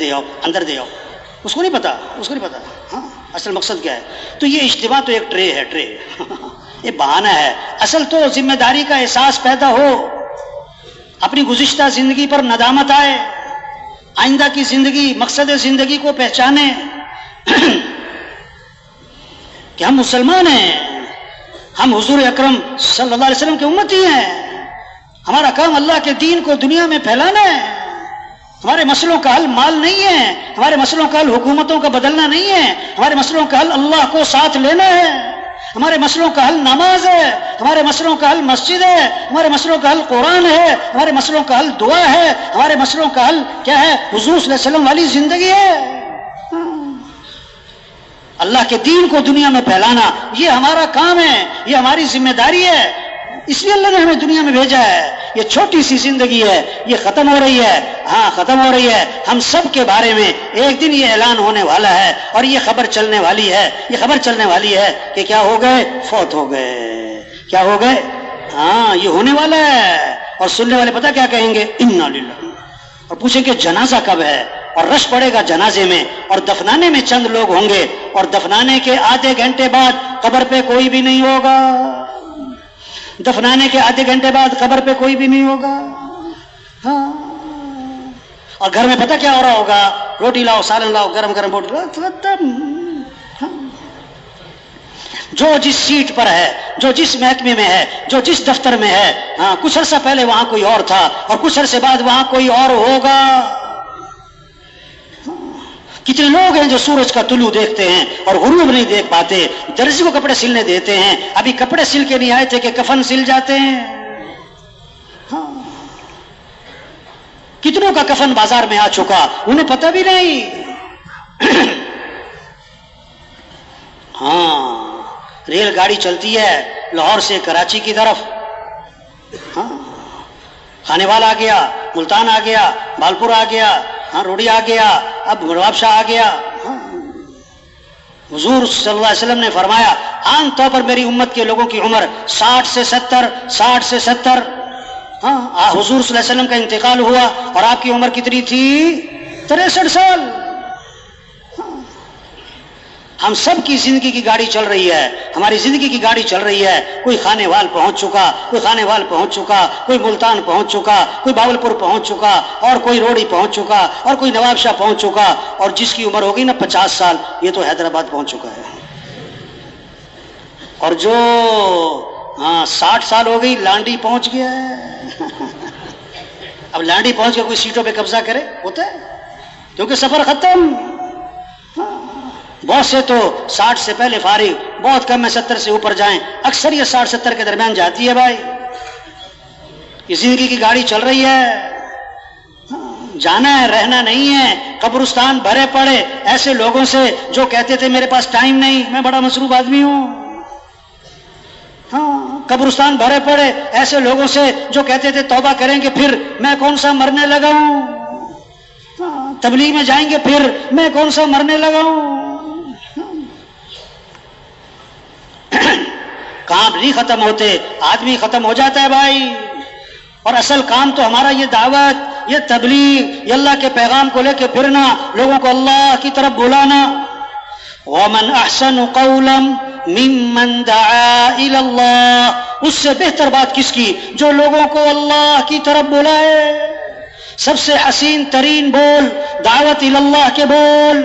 دے آؤ، اندر دے آؤ، اس کو نہیں پتا، اس کو نہیں پتا ہاں اصل مقصد کیا ہے. تو یہ اجتماع تو ایک ٹرے ہے، ٹرے یہ بہانہ ہے. اصل تو ذمہ داری کا احساس پیدا ہو، اپنی گزشتہ زندگی پر ندامت آئے، آئندہ کی زندگی، مقصد زندگی کو پہچانے کہ ہم مسلمان ہیں، ہم حضور اکرم صلی اللہ علیہ وسلم کے امتی ہیں، ہمارا کام اللہ کے دین کو دنیا میں پھیلانا ہے. ہمارے مسئلوں کا حل مال نہیں ہے، ہمارے مسئلوں کا حل حکومتوں کا بدلنا نہیں ہے، ہمارے مسئلوں کا حل اللہ کو ساتھ لینا ہے. ہمارے مسئلوں کا حل نماز ہے، ہمارے مسئلوں کا حل مسجد ہے، ہمارے مسئلوں کا حل قرآن ہے، ہمارے مسئلوں کا حل دعا ہے، ہمارے مسئلوں کا حل کیا ہے؟ حضور صلی اللہ علیہ وسلم والی زندگی ہے. اللہ کے دین کو دنیا میں پھیلانا یہ ہمارا کام ہے، یہ ہماری ذمہ داری ہے. اس لیے اللہ نے ہمیں دنیا میں بھیجا ہے. یہ چھوٹی سی زندگی ہے، یہ ختم ہو رہی ہے، ہاں ختم ہو رہی ہے. ہم سب کے بارے میں ایک دن یہ اعلان ہونے والا ہے اور یہ خبر چلنے والی ہے، یہ خبر چلنے والی ہے کہ کیا ہو گئے؟ فوت ہو گئے. کیا ہو گئے؟ ہاں یہ ہونے والا ہے. اور سننے والے پتہ کیا کہیں گے؟ انا للہ. اور پوچھیں کہ جنازہ کب ہے؟ اور رش پڑے گا جنازے میں، اور دفنانے میں چند لوگ ہوں گے، اور دفنانے کے آدھے گھنٹے بعد قبر پہ کوئی بھی نہیں ہوگا. دفنانے کے آدھے گھنٹے بعد قبر پہ کوئی بھی نہیں ہوگا. ہاں اور گھر میں پتہ کیا ہو رہا ہوگا؟ روٹی لاؤ، سالن لاؤ، گرم گرم روٹی لاؤ. جو جس سیٹ پر ہے، جو جس محکمے میں ہے، جو جس دفتر میں ہے، ہاں کچھ عرصہ پہلے وہاں کوئی اور تھا اور کچھ عرصے بعد وہاں کوئی اور ہوگا. کتنے لوگ ہیں جو سورج کا طلوع دیکھتے ہیں اور غروب نہیں دیکھ پاتے، درزی کو کپڑے سلنے دیتے ہیں، ابھی کپڑے سل کے نہیں آئے تھے کہ کفن سل جاتے ہیں. ہاں کتنوں کا کفن بازار میں آ چکا، انہیں پتہ بھی نہیں. ہاں ریل گاڑی چلتی ہے لاہور سے کراچی کی طرف، ہاں کھانے والا آ گیا، ملتان آ گیا، بالپور آ گیا، ہاں روڑی آ گیا، اب نواب شاہ آ گیا. حضور صلی اللہ علیہ وسلم نے فرمایا عام طور پر میری امت کے لوگوں کی عمر 60 سے 70. ہاں حضور صلی اللہ علیہ وسلم کا انتقال ہوا اور آپ کی عمر کتنی تھی؟ 63 سال. ہم سب کی زندگی کی گاڑی چل رہی ہے، ہماری زندگی کی گاڑی چل رہی ہے. کوئی خانے وال پہنچ چکا، کوئی خانے وال پہنچ چکا، کوئی ملتان پہنچ چکا، کوئی باولپور پہنچ چکا، اور کوئی روڑی پہنچ چکا، اور کوئی نواب شاہ پہنچ چکا، اور جس کی عمر ہوگی نا 50 سال یہ تو حیدرآباد پہنچ چکا ہے. اور جو 60 سال ہو گئی لانڈی پہنچ گیا ہے. اب لانڈی پہنچ کے کوئی سیٹوں پہ قبضہ کرے؟ ہوتا ہے کیونکہ سفر ختم. بہت سے تو 60 سے پہلے فارغ، بہت کم ہے 70 سے اوپر جائیں، اکثر یہ 60-70 کے درمیان جاتی ہے. بھائی یہ زندگی کی گاڑی چل رہی ہے، جانا ہے، رہنا نہیں ہے. قبرستان بھرے پڑے ایسے لوگوں سے جو کہتے تھے میرے پاس ٹائم نہیں، میں بڑا مصروف آدمی ہوں. ہاں قبرستان بھرے پڑے ایسے لوگوں سے جو کہتے تھے توبہ کریں گے پھر میں کون سا مرنے لگا ہوں. تبلیغ میں جائیں گے پھر میں کون سا مرنے لگا ہوں. کام نہیں ختم ہوتے، آدمی ختم ہو جاتا ہے بھائی. اور اصل کام تو ہمارا یہ دعوت، یہ تبلیغ، یہ اللہ کے پیغام کو لے کے پھرنا، لوگوں کو اللہ کی طرف بلانا. وَمَنْ أَحْسَنُ قَوْلًا مِّمَّنْ دَعَا إِلَى اللَّهِ. اس سے بہتر بات کس کی؟ جو لوگوں کو اللہ کی طرف بلائے. سب سے حسین ترین بول دعوت اللہ کے بول،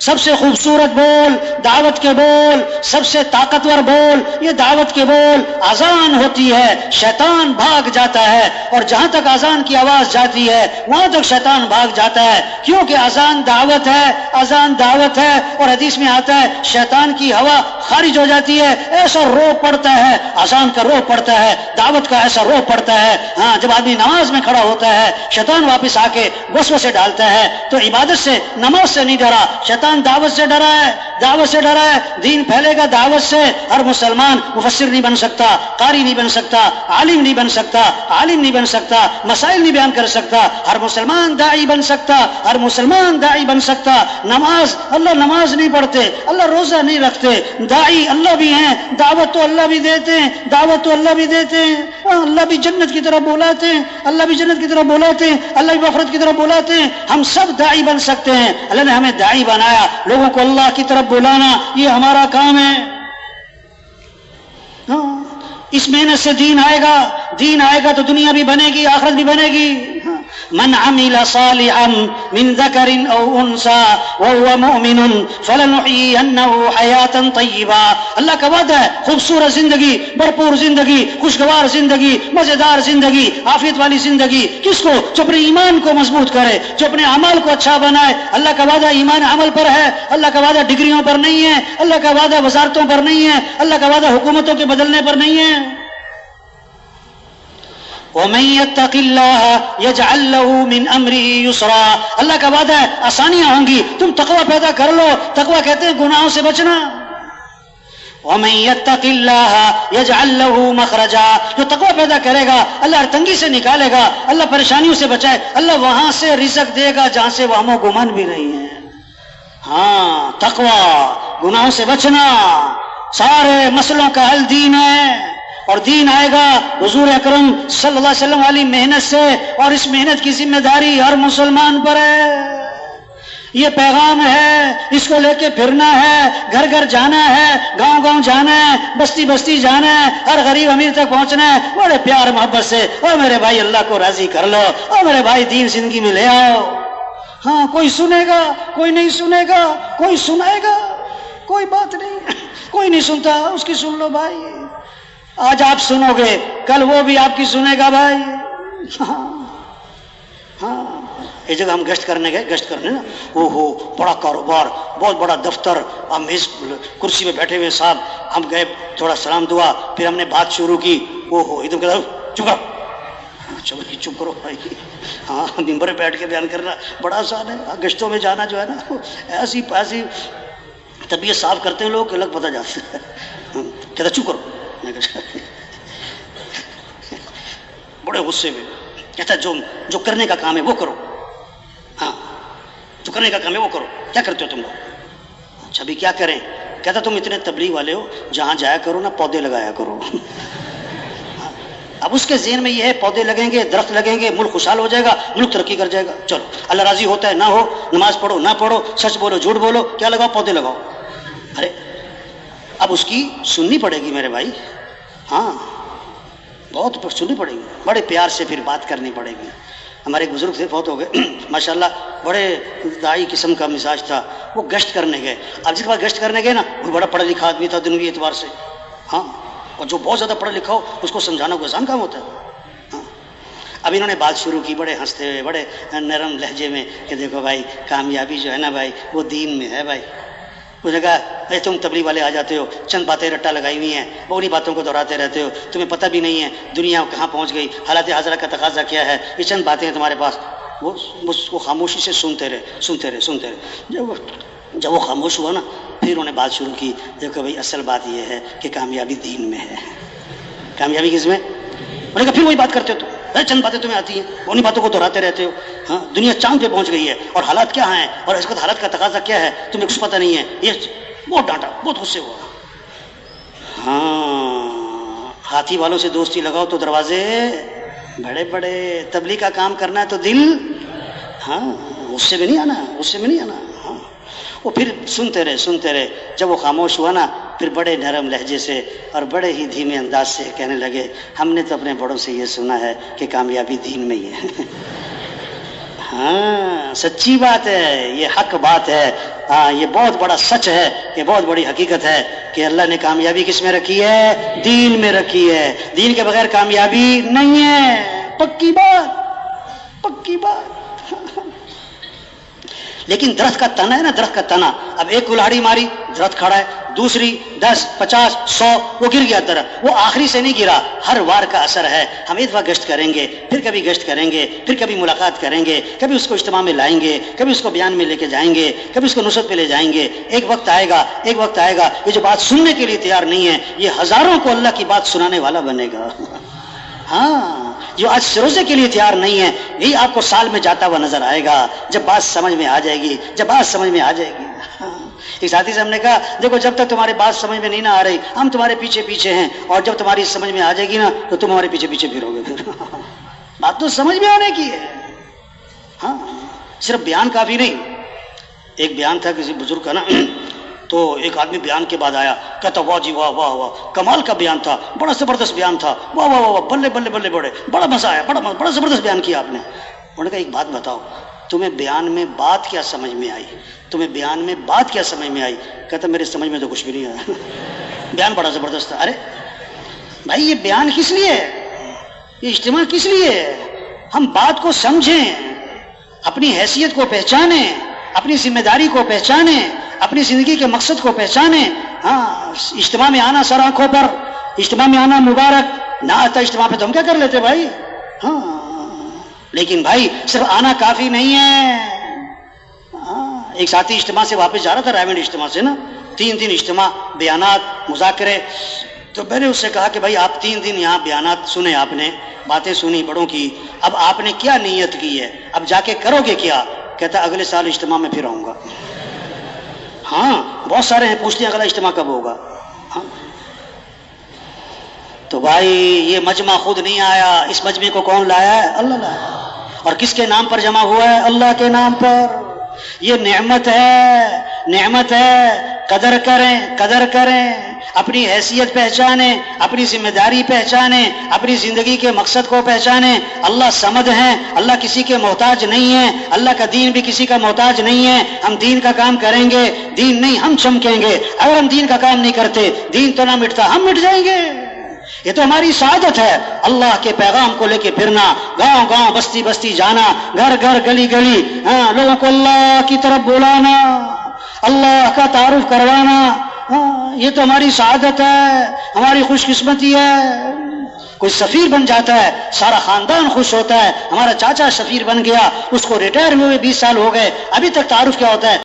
سب سے خوبصورت بول دعوت کے بول، سب سے طاقتور بول یہ دعوت کے بول. اذان ہوتی ہے شیطان بھاگ جاتا ہے، اور جہاں تک اذان کی آواز جاتی ہے وہاں تک شیطان بھاگ جاتا ہے، کیونکہ اذان دعوت ہے، اذان دعوت ہے. اور حدیث میں آتا ہے شیطان کی ہوا خارج ہو جاتی ہے، ایسا رو پڑتا ہے، اذان کا رو پڑتا ہے، دعوت کا ایسا رو پڑتا ہے. ہاں جب آدمی نماز میں کھڑا ہوتا ہے شیطان واپس آ کے وسوسے ڈالتا ہے. تو عبادت سے، نماز سے نہیں ڈرا، شیطان دعوت سے ڈرا ہے، دعوت سے ڈرا ہے. دین پھیلے گا دعوت سے. ہر مسلمان مفسر نہیں بن سکتا، قاری نہیں بن سکتا، عالم نہیں بن سکتا، عالم نہیں بن سکتا، مسائل نہیں بیان کر سکتا. ہر مسلمان داعی بن سکتا، ہر مسلمان داعی بن سکتا. نماز اللہ نماز نہیں پڑھتے، اللہ روزہ نہیں رکھتے، داعی اللہ بھی ہیں، دعوت تو اللہ بھی دیتے ہیں، دعوت تو اللہ بھی دیتے ہیں. اللہ بھی جنت کی طرف بلاتے ہیں، اللہ بھی جنت کی طرف بلاتے ہیں، اللہ بھی مغفرت کی طرف بلاتے ہیں. ہم سب داعی بن سکتے ہیں. اللہ نے ہمیں داعی بنایا، لوگوں کو اللہ کی طرف بلانا یہ ہمارا کام ہے. اس محنت سے دین آئے گا تو دنیا بھی بنے گی، آخرت بھی بنے گی. من عمل صالحا من ذکر او انثى وهو مؤمن فلنحيينه حیاتا طیبا. اللہ کا وعدہ ہے خوبصورت زندگی، بھرپور زندگی، خوشگوار زندگی، مزیدار زندگی، عافیت والی زندگی. کس کو؟ جو اپنے ایمان کو مضبوط کرے، جو اپنے اعمال کو اچھا بنائے. اللہ کا وعدہ ایمان عمل پر ہے، اللہ کا وعدہ ڈگریوں پر نہیں ہے، اللہ کا وعدہ وزارتوں پر نہیں ہے، اللہ کا وعدہ حکومتوں کے بدلنے پر نہیں ہے. وَمَن يَتَّقِ اللَّهَ يَجْعَل لَّهُ مِنْ أَمْرِهِ يُسْرًا. اللہ کا وعدہ ہے آسانیاں ہوں گی، تم تقوی پیدا کر لو. تقوی کہتے ہیں گناہوں سے بچنا. وَمَن يَتَّقِ اللَّهَ يَجْعَل لَّهُ مَخْرَجًا. جو تقوی پیدا کرے گا اللہ ہر تنگی سے نکالے گا، اللہ پریشانیوں سے بچائے، اللہ وہاں سے رزق دے گا جہاں سے وہم و گمان بھی نہیں ہے. ہاں تقوی، گناہوں سے بچنا، سارے مسئلوں کا حل دین ہے. اور دین آئے گا حضور اکرم صلی اللہ علیہ وسلم والی محنت سے، اور اس محنت کی ذمہ داری ہر مسلمان پر ہے. یہ پیغام ہے، اس کو لے کے پھرنا ہے، گھر گھر جانا ہے، گاؤں گاؤں جانا ہے، بستی بستی جانا ہے، ہر غریب امیر تک پہنچنا ہے بڑے پیار محبت سے. اور میرے بھائی اللہ کو راضی کر لو، اور میرے بھائی دین زندگی میں لے آؤ. ہاں کوئی سنے گا، کوئی نہیں سنے گا، کوئی سنائے گا، کوئی بات نہیں، کوئی نہیں سنتا اس کی سن لو بھائی. آج آپ سنو گے کل وہ بھی آپ کی سنے گا بھائی. ہاں ایک جگہ ہم گشت کرنے گئے، گشت کرنے نا، بڑا کاروبار، بہت بڑا دفتر، ہم میز کرسی پہ بیٹھے ہوئے صاحب، ہم گئے تھوڑا سلام دعا، پھر ہم نے بات شروع کی. ادھر کہتا چپ کرو، چپ کرو بھائی. ہاں ممبر پہ بیٹھ کے بیان کرنا بڑا آسان ہے، گشتوں میں جانا جو ہے نا ایسی طبیعت صاف کرتے ہیں لوگ کہ الگ پتہ جاتا ہے. کہتا چپ کرو، بڑے غصے میں کہتا جو کرنے کا کام ہے وہ کرو. ہاں جو کرنے کا کام ہے وہ کرو. کیا کرتے ہو تم لوگ؟ اچھا بھی کیا کریں؟ کہتا تم اتنے تبلیغ والے ہو، جہاں جایا کرو نا پودے لگایا کرو. اب اس کے ذہن میں یہ ہے پودے لگیں گے، درخت لگیں گے، ملک خوشحال ہو جائے گا، ملک ترقی کر جائے گا. چلو اللہ راضی ہوتا ہے نہ ہو، نماز پڑھو نہ پڑھو، سچ بولو جھوٹ بولو، کیا لگاؤ؟ پودے لگاؤ. ارے اب اس کی سننی پڑے گی میرے بھائی. ہاں بہت سننی پڑے گی، بڑے پیار سے پھر بات کرنی پڑے گی. ہمارے ایک بزرگ تھے، فوت ہو گئے ماشاءاللہ، بڑے داعی قسم کا مزاج تھا. وہ گشت کرنے گئے. اب جس کے بعد گشت کرنے گئے نا، وہ بڑا پڑھا لکھا آدمی تھا دنوی اعتبار سے. ہاں اور جو بہت زیادہ پڑھا لکھا ہو اس کو سمجھانا کوئی آسان کام ہوتا ہے. ہاں اب انہوں نے بات شروع کی بڑے ہنستے ہوئے، بڑے نرم لہجے میں کہ دیکھو بھائی کامیابی جو ہے نا بھائی وہ دین میں ہے بھائی. اس نے کہا تم تبلیغ والے آ جاتے ہو، چند باتیں رٹا لگائی ہوئی ہیں، وہ انہیں باتوں کو دہراتے رہتے ہو، تمہیں پتہ بھی نہیں ہے دنیا کہاں پہنچ گئی، حالات حاضرہ کا تقاضا کیا ہے، یہ چند باتیں ہیں تمہارے پاس. وہ اس کو خاموشی سے سنتے رہے. جب وہ خاموش ہوا نا پھر انہوں نے بات شروع کی. دیکھو بھائی اصل بات یہ ہے کہ کامیابی دین میں ہے. کامیابی کس میں؟ انہوں نے کہا پھر وہی بات کرتے ہو تم، چند باتیں تمہیں آتی ہیں، انہیں باتوں کو دہراتے رہتے ہو. ہاں دنیا چاند پہ پہنچ گئی ہے اور حالات کیا ہیں اور اس وقت حالات کا تقاضا کیا ہے تمہیں کچھ پتہ نہیں ہے. یہ بہت ڈانٹا، بہت غصے ہوا. ہاں ہاتھی والوں سے دوستی لگاؤ تو دروازے بڑے بڑے. تبلیغ کا کام کرنا ہے تو دل، ہاں غصے میں نہیں آنا. ہاں وہ پھر سنتے رہے. جب وہ خاموش ہوا نا پھر بڑے نرم لہجے سے اور بڑے ہی دھیمے انداز سے کہنے لگے ہم نے تو اپنے بڑوں سے یہ سنا ہے کہ کامیابی دین میں ہی ہے. ہاں سچی بات ہے، یہ حق بات ہے. ہاں یہ بہت بڑا سچ ہے، یہ بہت بڑی حقیقت ہے کہ اللہ نے کامیابی کس میں رکھی ہے؟ دین میں رکھی ہے. دین کے بغیر کامیابی نہیں ہے. پکی بات. لیکن درخت کا تنا ہے نا، درخت کا تنا، اب ایک کلاڑی ماری درخت کھڑا ہے، دوسری 10 50 100 وہ گر گیا درخت. وہ آخری سے نہیں گرا، ہر وار کا اثر ہے. ہم ایک بار گشت کریں گے، پھر کبھی گشت کریں گے، پھر کبھی ملاقات کریں گے، کبھی اس کو اجتماع میں لائیں گے، کبھی اس کو بیان میں لے کے جائیں گے، کبھی اس کو نصرت پہ لے جائیں گے. ایک وقت آئے گا یہ جو بات سننے کے لیے تیار نہیں ہے یہ ہزاروں کو اللہ کی بات سنانے والا بنے گا. ہاں جو آج سروزے کے لیے تیار نہیں ہے یہی آپ کو سال میں جاتا ہوا نظر آئے گا جب بات سمجھ میں آ جائے گی. ہاں ایک ساتھی سے ہم نے کہا دیکھو جب تک تمہاری بات سمجھ میں نہیں نہ آ رہی ہم تمہارے پیچھے پیچھے ہیں، اور جب تمہاری سمجھ میں آ جائے گی نا تو تم ہمارے پیچھے پیچھے پھرو گے پھر بات تو سمجھ میں آنے کی ہے. ہاں صرف بیان کافی نہیں. ایک بیان تھا کسی بزرگ کا نا، تو ایک آدمی بیان کے بعد آیا، کہتا واہ جی واہ واہ واہ، کمال کا بیان تھا، بڑا زبردست بیان تھا، واہ واہ واہ، بلے بلے بلے، بڑا مزہ آیا، بڑا زبردست بیان کیا آپ نے. انہوں نے کہا ایک بات بتاؤ، تمہیں بیان میں بات کیا سمجھ میں آئی؟ تمہیں بیان میں بات کیا سمجھ میں آئی؟ کہتا میرے سمجھ میں تو کچھ بھی نہیں آیا بیان بڑا زبردست تھا. ارے بھائی یہ بیان کس لیے ہے؟ یہ اجتماع کس لیے ہے؟ ہم بات کو سمجھیں، اپنی حیثیت کو پہچانیں، اپنی ذمہ داری کو پہچانیں، اپنی زندگی کے مقصد کو پہچانیں. ہاں اجتماع میں آنا سر آنکھوں پر، اجتماع میں آنا مبارک، نہ آتا اجتماع پہ تو ہم کیا کر لیتے بھائی. ہاں لیکن بھائی صرف آنا کافی نہیں ہے. ایک ساتھی اجتماع سے واپس جا رہا تھا، رائمنڈ اجتماع سے نا، 3 دن اجتماع، بیانات، مذاکرے. تو میں نے اس سے کہا کہ بھائی آپ 3 دن یہاں بیانات سنے، آپ نے باتیں سنی بڑوں کی، اب آپ نے کیا نیت کی ہے؟ اب جا کے کرو گے کیا؟ کہتا اگلے سال اجتماع میں پھر آؤں گا. ہاں بہت سارے ہیں پوچھتے ہیں اگلا اجتماع کب ہوگا. ہاں تو بھائی یہ مجمع خود نہیں آیا، اس مجمع کو کون لایا ہے؟ اللہ لایا. اور کس کے نام پر جمع ہوا ہے؟ اللہ کے نام پر. یہ نعمت ہے، نعمت ہے. قدر کریں، قدر کریں، اپنی حیثیت پہچانیں، اپنی ذمہ داری پہچانیں، اپنی زندگی کے مقصد کو پہچانیں. اللہ صمد ہیں، اللہ کسی کے محتاج نہیں ہے، اللہ کا دین بھی کسی کا محتاج نہیں ہے. ہم دین کا کام کریں گے، دین نہیں ہم چمکیں گے. اگر ہم دین کا کام نہیں کرتے دین تو نہ مٹتا، ہم مٹ جائیں گے. یہ تو ہماری سعادت ہے. اللہ کے پیغام کو لے کے پھرنا، گاؤں گاؤں بستی بستی جانا، گھر گھر گلی گلی، ہاں لوگوں کو اللہ کی طرف بلانا، اللہ کا تعارف کروانا. ہاں یہ تو ہماری سعادت ہے، ہماری خوش قسمتی ہے. کوئی سفیر بن جاتا ہے سارا خاندان خوش ہوتا ہے. ہمارا چاچا سفیر بن گیا، اس کو ریٹائر ہوئے 20 سال ہو گئے، ابھی تک تعارف کیا ہوتا ہے؟